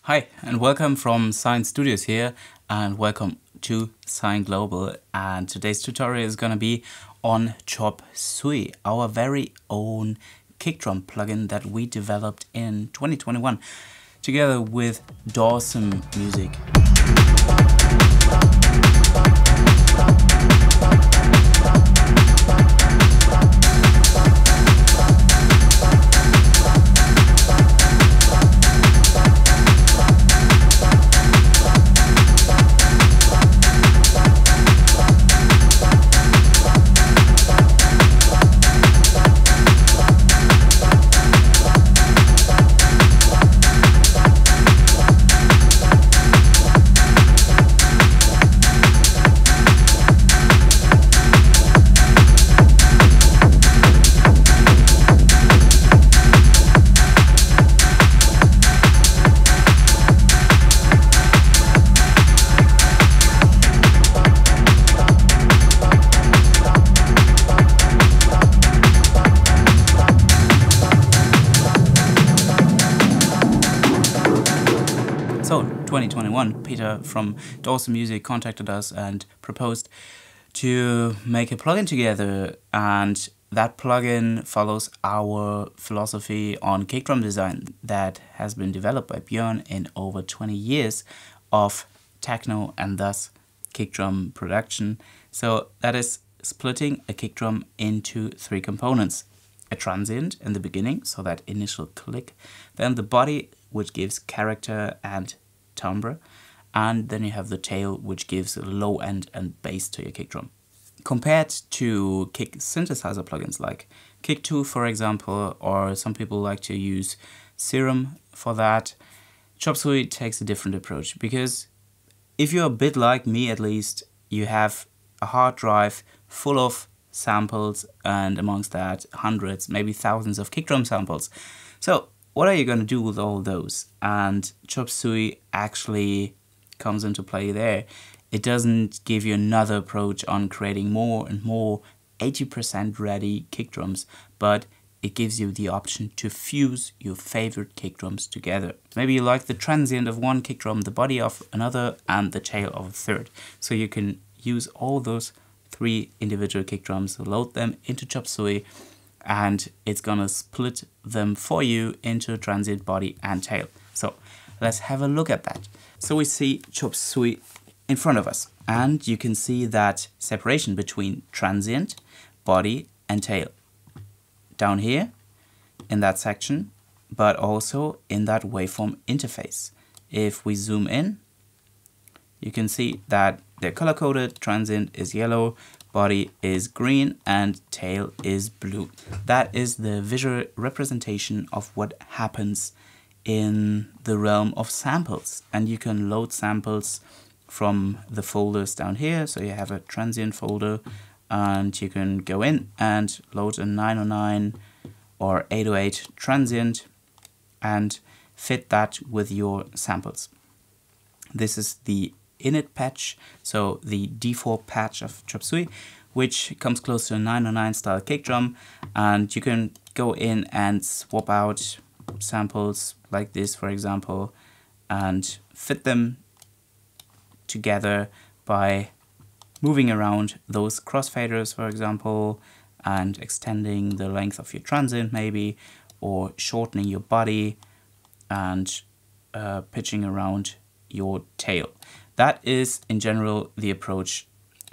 Hi, and welcome from Science Studios here, and welcome to Science Global. And today's tutorial is gonna be on Chop Suey, our very own kick drum plugin that we developed in 2021 together with DAWESOME Music. So, 2021, Peter from DAWESOME Music contacted us and proposed to make a plugin together, and that plugin follows our philosophy on kick drum design that has been developed by Björn in over 20 years of techno and thus kick drum production. So that is splitting a kick drum into three components. A transient in the beginning, so that initial click, then the body, which gives character and timbre, and then you have the tail, which gives low end and bass to your kick drum. Compared to kick synthesizer plugins like Kick 2, for example, or some people like to use Serum for that, Chop Suey takes a different approach, because if you're a bit like me at least, you have a hard drive full of samples, and amongst that hundreds, maybe thousands of kick drum samples. So what are you going to do with all those? And Chop Suey actually comes into play there. It doesn't give you another approach on creating more and more 80% ready kick drums, but it gives you the option to fuse your favorite kick drums together. Maybe you like the transient of one kick drum, the body of another, and the tail of a third. So you can use all those three individual kick drums, load them into Chop Suey, and it's gonna split them for you into transient, body, and tail. So let's have a look at that. So we see Chop Suey in front of us, and you can see that separation between transient, body, and tail down here in that section, but also in that waveform interface. If we zoom in, you can see that they're color-coded. Transient is yellow, body is green, and tail is blue. That is the visual representation of what happens in the realm of samples. And you can load samples from the folders down here. So you have a transient folder, and you can go in and load a 909 or 808 transient and fit that with your samples. This is the init patch, so the default patch of Chop Suey, which comes close to a 909 style kick drum, and you can go in and swap out samples like this, for example, and fit them together by moving around those crossfaders, for example, and extending the length of your transient maybe, or shortening your body and pitching around your tail. That is, in general, the approach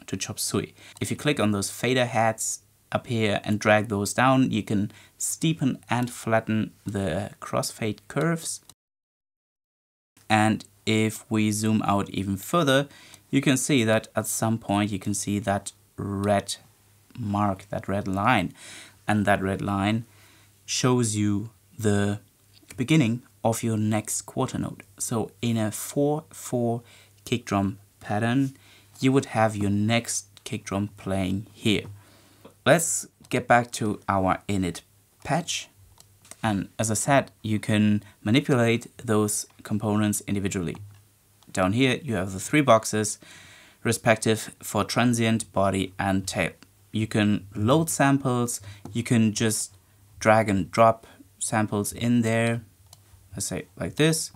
to Chop Suey. If you click on those fader heads up here and drag those down, you can steepen and flatten the crossfade curves. And if we zoom out even further, you can see that at some point you can see that red mark, that red line. And that red line shows you the beginning of your next quarter note. So in a 4/4 kick drum pattern, you would have your next kick drum playing here. Let's get back to our init patch, and as I said, you can manipulate those components individually. Down here you have the three boxes respective for transient, body, and tail. You can load samples, you can just drag and drop samples in there, let's say like this,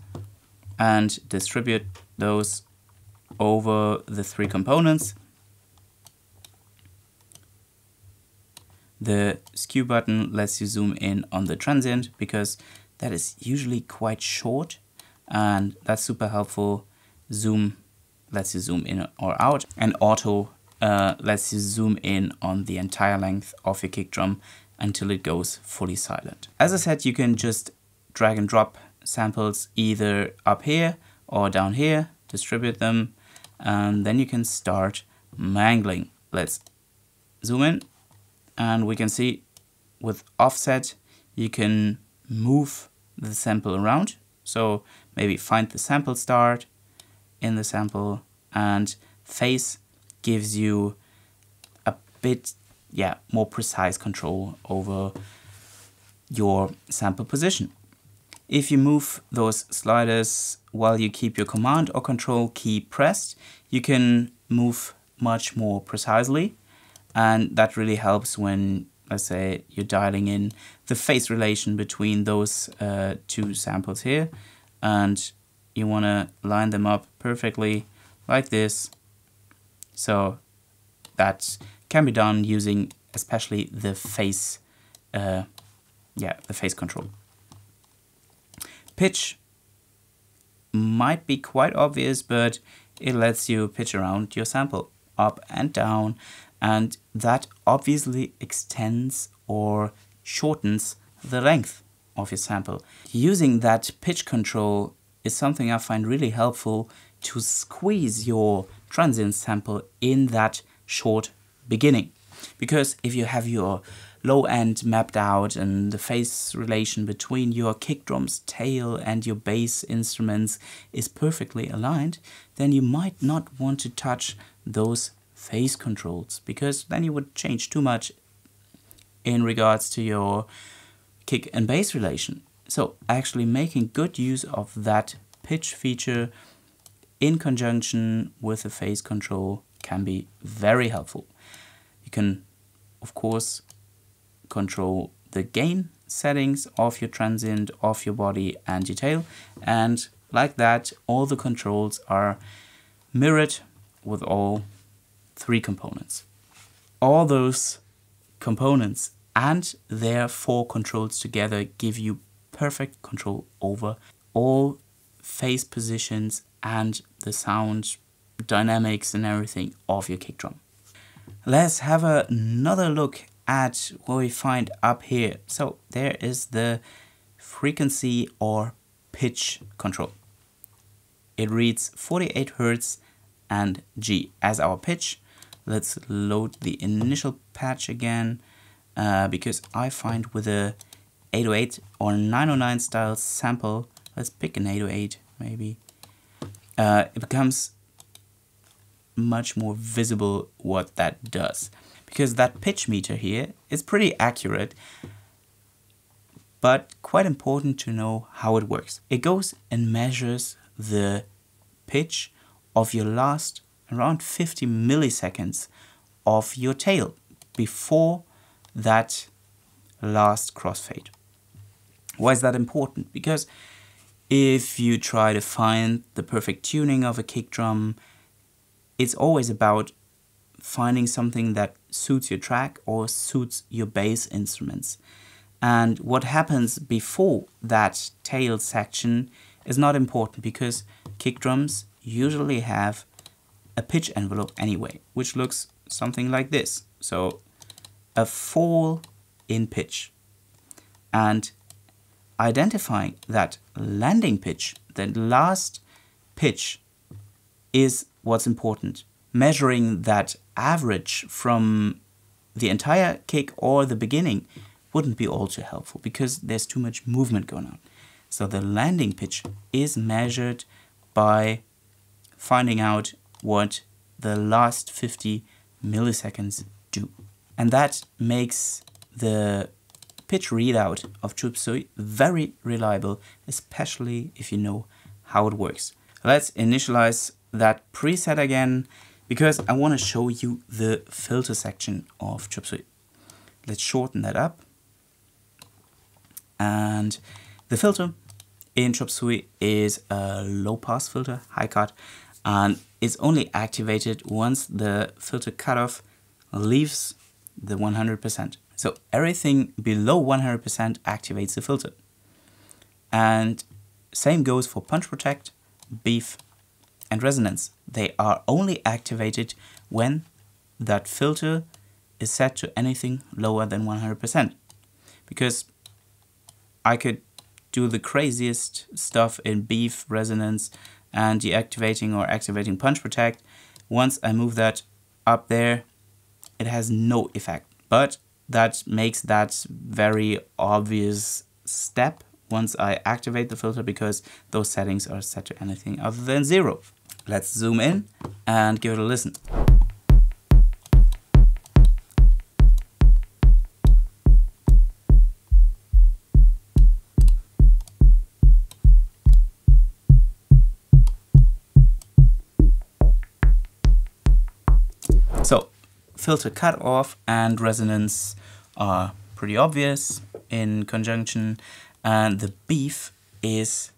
and distribute those over the 3 components. The skew button lets you zoom in on the transient because that is usually quite short, and that's super helpful. Zoom lets you zoom in or out, and auto lets you zoom in on the entire length of your kick drum until it goes fully silent. As I said, you can just drag and drop samples either up here or down here, distribute them, and then you can start mangling. Let's zoom in, and we can see with offset you can move the sample around. So maybe find the sample start in the sample, and phase gives you a bit more precise control over your sample position. If you move those sliders while you keep your command or control key pressed, you can move much more precisely, and that really helps when, let's say, you're dialing in the phase relation between those 2 samples here, and you want to line them up perfectly like this. So that can be done using especially the phase, the phase control. Pitch might be quite obvious, but it lets you pitch around your sample up and down, and that obviously extends or shortens the length of your sample. Using that pitch control is something I find really helpful to squeeze your transient sample in that short beginning. Because if you have your low end mapped out and the phase relation between your kick drum's tail and your bass instruments is perfectly aligned, then you might not want to touch those phase controls, because then you would change too much in regards to your kick and bass relation. So actually making good use of that pitch feature in conjunction with the phase control can be very helpful. You can, of course, control the gain settings of your transient, of your body and your tail, and like that all the controls are mirrored with all 3 components. All those components and their 4 controls together give you perfect control over all phase positions and the sound dynamics and everything of your kick drum. Let's have another look at what we find up here. So there is the frequency or pitch control. It reads 48 Hertz and G as our pitch. Let's load the initial patch again, because I find with a 808 or 909 style sample, let's pick an 808 maybe, it becomes much more visible what that does. Because that pitch meter here is pretty accurate, but quite important to know how it works. It goes and measures the pitch of your last around 50 milliseconds of your tail before that last crossfade. Why is that important? Because if you try to find the perfect tuning of a kick drum, it's always about finding something that suits your track or suits your bass instruments. And what happens before that tail section is not important, because kick drums usually have a pitch envelope anyway, which looks something like this. So a fall in pitch. And identifying that landing pitch, the last pitch, is what's important. Measuring that average from the entire kick or the beginning wouldn't be all too helpful, because there's too much movement going on. So the landing pitch is measured by finding out what the last 50 milliseconds do. And that makes the pitch readout of Chop Suey very reliable, especially if you know how it works. Let's initialize that preset again, because I want to show you the filter section of Chop Suey. Let's shorten that up. And the filter in Chop Suey is a low pass filter, high cut, and it's only activated once the filter cutoff leaves the 100%. So everything below 100% activates the filter. And same goes for punch protect, beef, and resonance. They are only activated when that filter is set to anything lower than 100%. Because I could do the craziest stuff in beef, resonance, and deactivating or activating punch protect. Once I move that up there, it has no effect. But that makes that very obvious step once I activate the filter, because those settings are set to anything other than 0. Let's zoom in and give it a listen. So, filter cutoff and resonance are pretty obvious in conjunction, and the beef is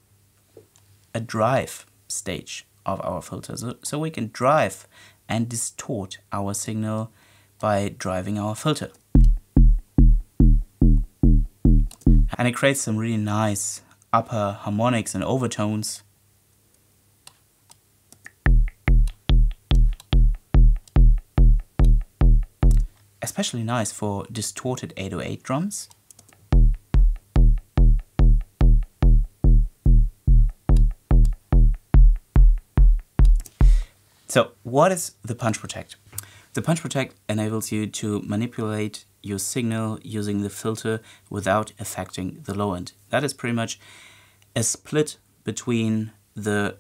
a drive stage of our filter. So we can drive and distort our signal by driving our filter. And it creates some really nice upper harmonics and overtones. Especially nice for distorted 808 drums. So what is the punch protect? The punch protect enables you to manipulate your signal using the filter without affecting the low end. That is pretty much a split between the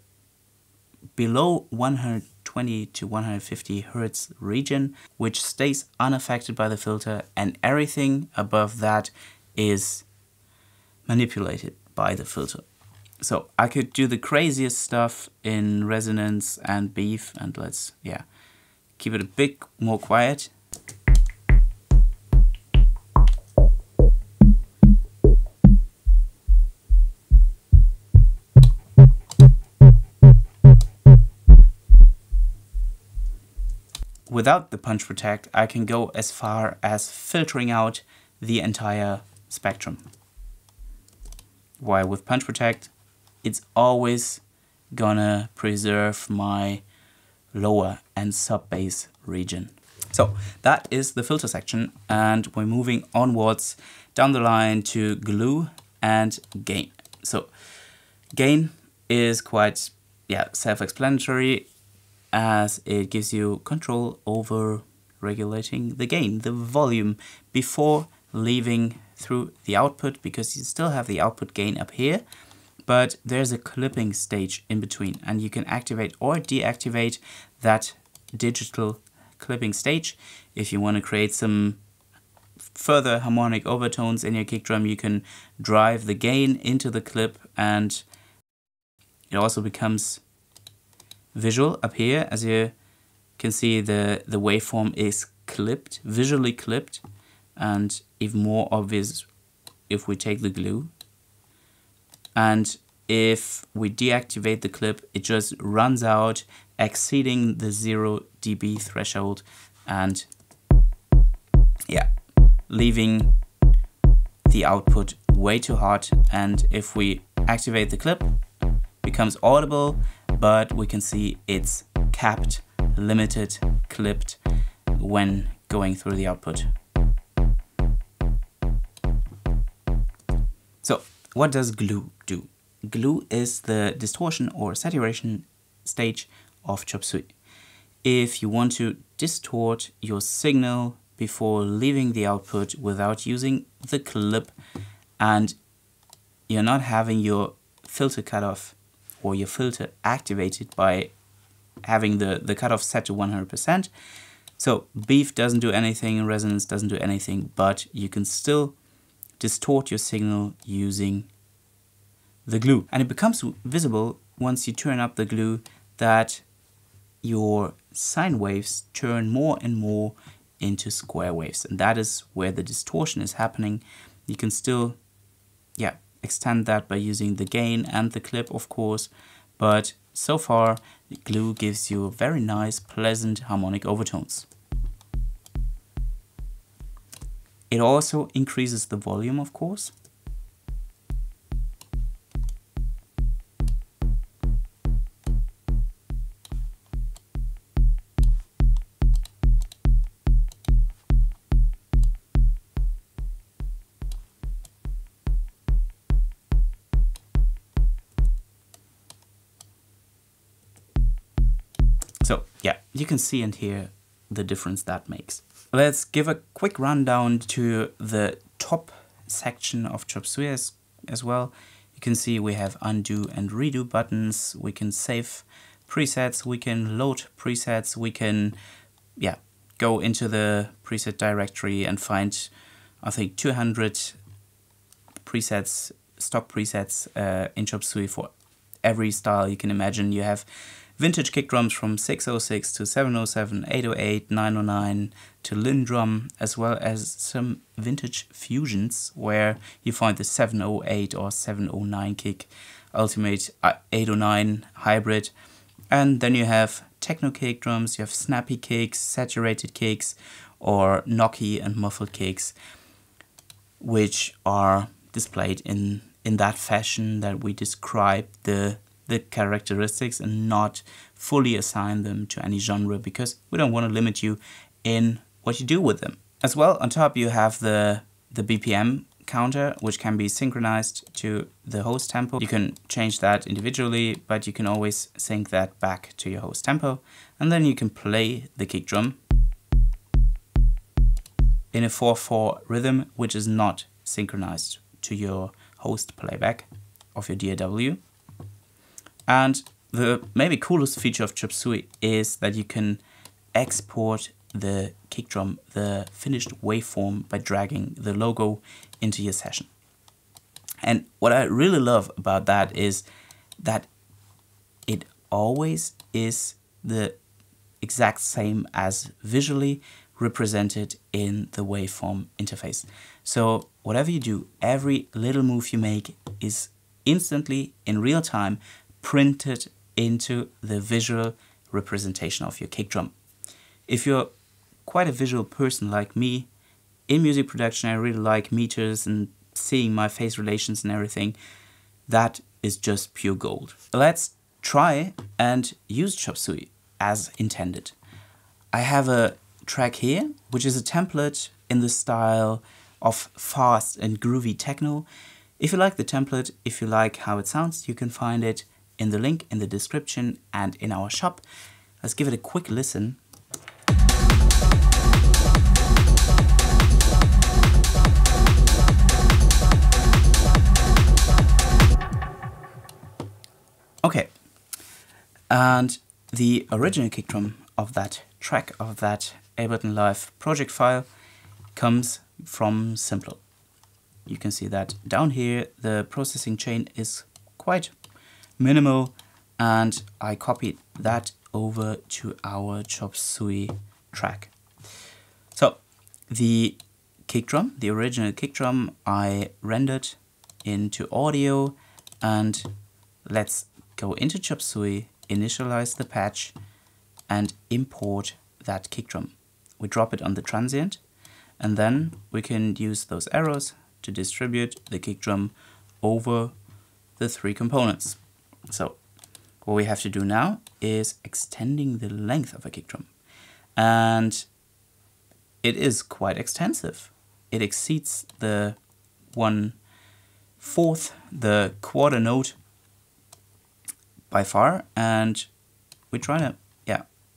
below 120 to 150 Hertz region, which stays unaffected by the filter, and everything above that is manipulated by the filter. So I could do the craziest stuff in resonance and beef, and let's, keep it a bit more quiet. Without the punch protect, I can go as far as filtering out the entire spectrum. While with punch protect, it's always gonna preserve my lower and sub-bass region. So that is the filter section, and we're moving onwards down the line to glue and gain. So gain is quite self-explanatory, as it gives you control over regulating the gain, the volume, before leaving through the output, because you still have the output gain up here, but there's a clipping stage in between, and you can activate or deactivate that digital clipping stage. If you want to create some further harmonic overtones in your kick drum, you can drive the gain into the clip, and it also becomes visual up here. As you can see, the waveform is clipped, visually clipped, and even more obvious if we take the glue. And if we deactivate the clip, it just runs out, exceeding the 0 dB threshold, and leaving the output way too hot. And if we activate the clip, it becomes audible, but we can see it's capped, limited, clipped when going through the output. So what does glue do? Glue is the distortion or saturation stage of Chop Suey. If you want to distort your signal before leaving the output without using the clip, and you're not having your filter cutoff or your filter activated by having the cutoff set to 100%. So beef doesn't do anything, resonance doesn't do anything, but you can still distort your signal using the glue. And it becomes visible once you turn up the glue that your sine waves turn more and more into square waves. And that is where the distortion is happening. You can still extend that by using the gain and the clip, of course, but so far glue gives you very nice, pleasant harmonic overtones. It also increases the volume, of course. So yeah, you can see and hear the difference that makes. Let's give a quick rundown to the top section of Chop Suey as well. You can see we have undo and redo buttons. We can save presets, we can load presets, we can go into the preset directory and find, I think, 200 presets, stock presets in Chop Suey for every style you can imagine. You have vintage kick drums from 606 to 707, 808, 909 to Lindrum, as well as some vintage fusions where you find the 708 or 709 kick, Ultimate 809 hybrid. And then you have Techno Kick drums, you have snappy kicks, saturated kicks, or knocky and muffled kicks, which are displayed in that fashion that we describe the characteristics and not fully assign them to any genre, because we don't want to limit you in what you do with them. As well, on top you have the BPM counter, which can be synchronized to the host tempo. You can change that individually, but you can always sync that back to your host tempo. And then you can play the kick drum in a 4/4 rhythm, which is not synchronized to your host playback of your DAW. And the maybe coolest feature of Chop Suey is that you can export the kick drum, the finished waveform, by dragging the logo into your session. And what I really love about that is that it always is the exact same as visually represented in the waveform interface. So whatever you do, every little move you make is instantly, in real time, printed into the visual representation of your kick drum. If you're quite a visual person like me, in music production I really like meters and seeing my face relations and everything. That is just pure gold. Let's try and use Chop Suey as intended. I have a track here, which is a template in the style of fast and groovy techno. If you like the template, if you like how it sounds, you can find it in the link in the description and in our shop. Let's give it a quick listen. Okay, and the original kick drum of that track, of that Ableton Live project file, comes from Simple. You can see that down here the processing chain is quite minimal, and I copied that over to our Chop Suey track. So the kick drum, the original kick drum, I rendered into audio, and let's go into Chop Suey, initialize the patch, and import that kick drum. We drop it on the transient, and then we can use those arrows to distribute the kick drum over the three components. So what we have to do now is extending the length of a kick drum, and it is quite extensive. It exceeds the 1/4, the quarter note by far, and we're trying to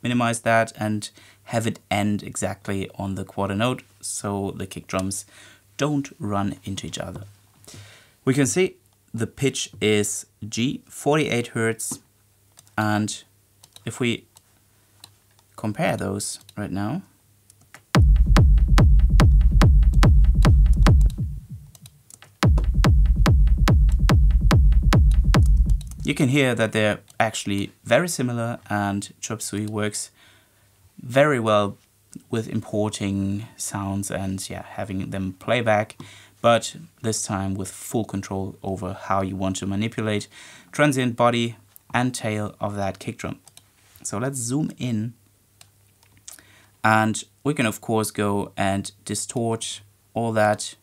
minimize that and have it end exactly on the quarter note so the kick drums don't run into each other. We can see the pitch is G, 48 Hertz, and if we compare those right now, you can hear that they're actually very similar, and Chop Suey works very well with importing sounds and having them play back. but this time with full control over how you want to manipulate transient body and tail of that kick drum. So let's zoom in, and we can of course go and distort all that.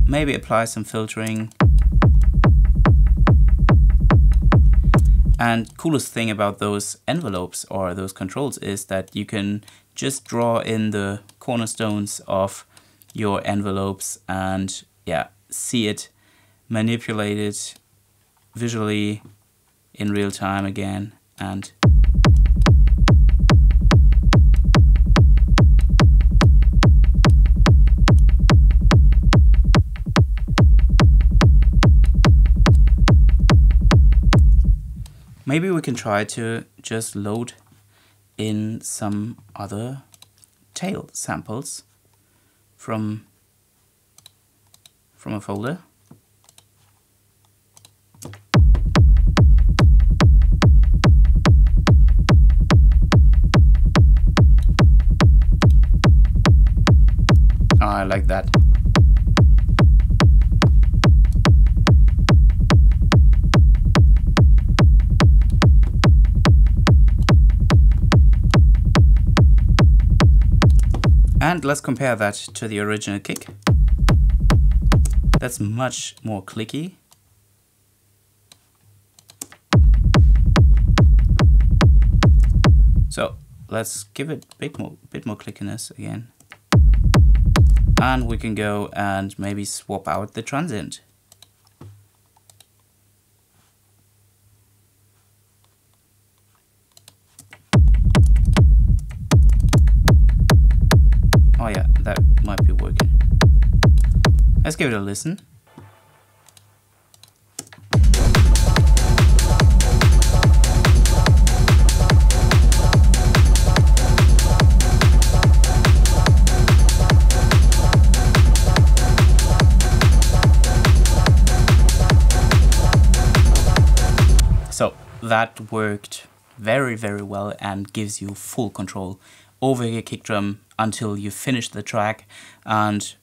Maybe apply some filtering. And coolest thing about those envelopes or those controls is that you can just draw in the cornerstones of your envelopes and yeah, see it manipulated visually in real time again. And maybe we can try to just load in some other tail samples from a folder. Oh, I like that. And let's compare that to the original kick. That's much more clicky. So let's give it a bit more clickiness again. And we can go and maybe swap out the transient. Oh yeah, that might be working. Let's give it a listen. So that worked very, very well and gives you full control over your kick drum until you finish the track. And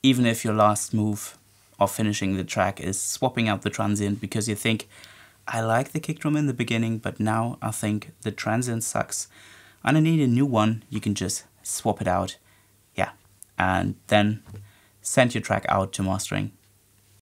even if your last move of finishing the track is swapping out the transient because you think, I like the kick drum in the beginning, but now I think the transient sucks and I need a new one, you can just swap it out. Yeah, and then send your track out to mastering.